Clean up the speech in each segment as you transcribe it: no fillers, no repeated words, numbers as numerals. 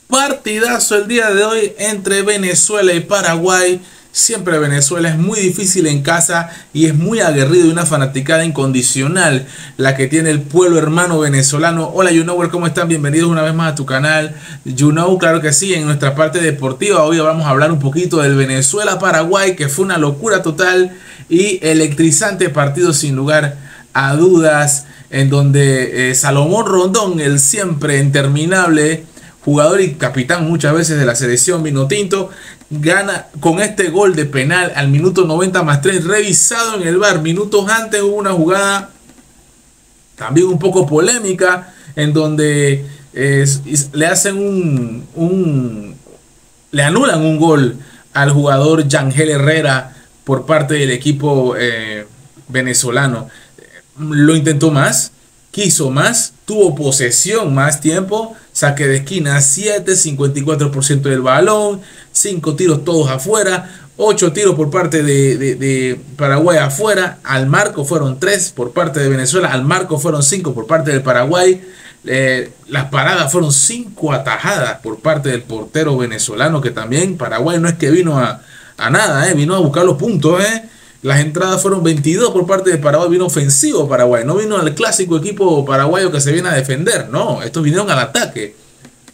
Partidazo el día de hoy entre Venezuela y Paraguay. Siempre Venezuela es muy difícil en casa y es muy aguerrido y una fanaticada incondicional la que tiene el pueblo hermano venezolano. Hola YouKnower, ¿cómo están? Bienvenidos una vez más a tu canal YouKnow. Claro que sí, en nuestra parte deportiva hoy vamos a hablar un poquito del Venezuela-Paraguay, que fue una locura total y electrizante partido sin lugar a dudas, en donde Salomón Rondón, el siempre interminable jugador y capitán muchas veces de la selección vinotinto, gana con este gol de penal al minuto 90+3, revisado en el VAR. Minutos antes hubo una jugada también un poco polémica en donde le hacen le anulan un gol al jugador Yangel Herrera por parte del equipo venezolano. Lo intentó más, quiso más, tuvo posesión más tiempo, saque de esquina 7, 54% del balón, 5 tiros todos afuera, 8 tiros por parte de Paraguay afuera, al marco fueron 3 por parte de Venezuela, al marco fueron 5 por parte del Paraguay. Las paradas fueron 5 atajadas por parte del portero venezolano, que también Paraguay no es que vino a nada, vino a buscar los puntos. Las entradas fueron 22 por parte de Paraguay, vino ofensivo Paraguay, no vino al clásico equipo paraguayo que se viene a defender, no, estos vinieron al ataque.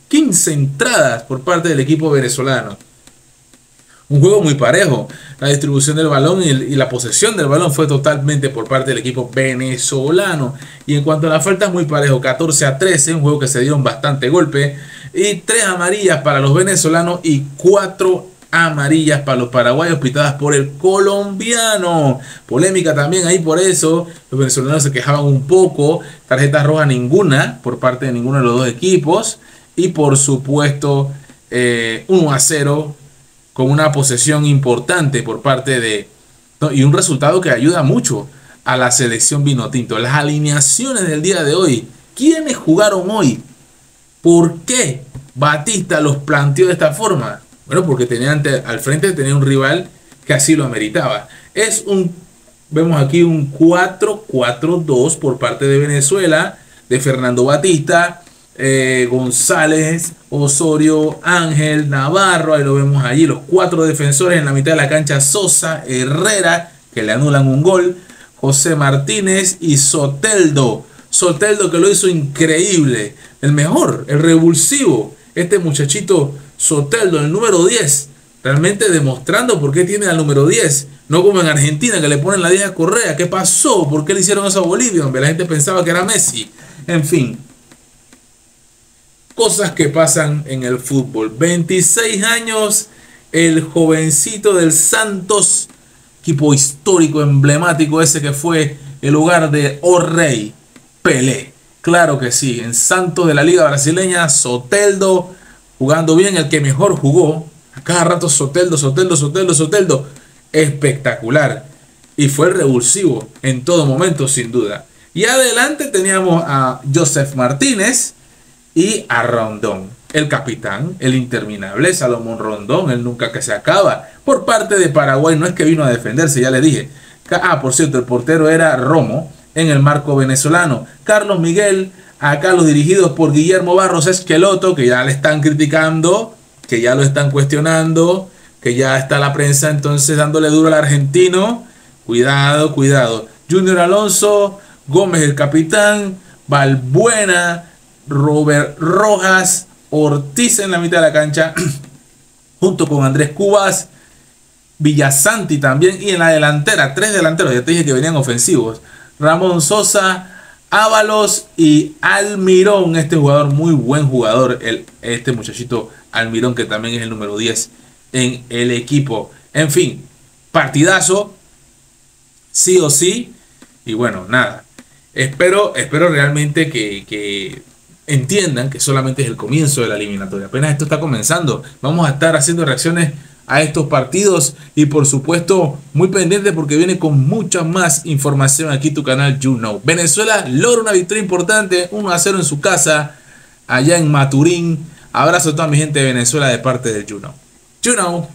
15 entradas por parte del equipo venezolano. Un juego muy parejo, la distribución del balón y la posesión del balón fue totalmente por parte del equipo venezolano. Y en cuanto a las faltas, muy parejo, 14-13, un juego que se dieron bastante golpe, y 3 amarillas para los venezolanos y 4 amarillas para los paraguayos pitadas por el colombiano. Polémica también ahí por eso. Los venezolanos se quejaban un poco. Tarjeta roja ninguna por parte de ninguno de los dos equipos. Y por supuesto 1-0 con una posesión importante por parte de... y un resultado que ayuda mucho a la selección vinotinto. Las alineaciones del día de hoy. ¿Quiénes jugaron hoy? ¿Por qué Batista los planteó de esta forma? Bueno, porque al frente tenía un rival que así lo ameritaba. Vemos aquí un 4-4-2 por parte de Venezuela, de Fernando Batista, González, Osorio, Ángel, Navarro, ahí lo vemos allí, los 4 defensores en la mitad de la cancha, Sosa, Herrera, que le anulan un gol, José Martínez y Soteldo. Soteldo, que lo hizo increíble, el mejor, el revulsivo, este muchachito Soteldo, el número 10, realmente demostrando por qué tiene al número 10, no como en Argentina que le ponen la 10 a Correa. ¿Qué pasó? ¿Por qué le hicieron eso a Bolivia? Hombre, la gente pensaba que era Messi. En fin, cosas que pasan en el fútbol. 26 años, el jovencito del Santos, equipo histórico, emblemático, ese que fue el hogar de Rei Pelé. Claro que sí, en Santos de la Liga Brasileña, Soteldo jugando bien, el que mejor jugó. A cada rato Soteldo. Espectacular. Y fue revulsivo en todo momento, sin duda. Y adelante teníamos a Joseph Martínez y a Rondón, el capitán, el interminable Salomón Rondón, el nunca que se acaba. Por parte de Paraguay, no es que vino a defenderse, ya le dije. Por cierto, el portero era Romo en el marco venezolano. Carlos Miguel, acá los dirigidos por Guillermo Barros Esqueloto, que ya le están criticando, que ya lo están cuestionando, que ya está la prensa entonces dándole duro al argentino. Cuidado, cuidado. Junior Alonso, Gómez el capitán, Balbuena, Robert Rojas, Ortiz en la mitad de la cancha, junto con Andrés Cubas, Villasanti también, y en la delantera, 3 delanteros, ya te dije que venían ofensivos, Ramón Sosa, Ábalos y Almirón, este jugador, muy buen jugador, este muchachito Almirón, que también es el número 10 en el equipo. En fin, partidazo, sí o sí, y bueno, nada, espero realmente que entiendan que solamente es el comienzo de la eliminatoria, apenas esto está comenzando. Vamos a estar haciendo reacciones a estos partidos y por supuesto muy pendiente porque viene con mucha más información aquí tu canal YouKnow. Venezuela logra una victoria importante, 1-0 en su casa allá en Maturín. Abrazo a toda mi gente de Venezuela de parte del YouKnow. YouKnow.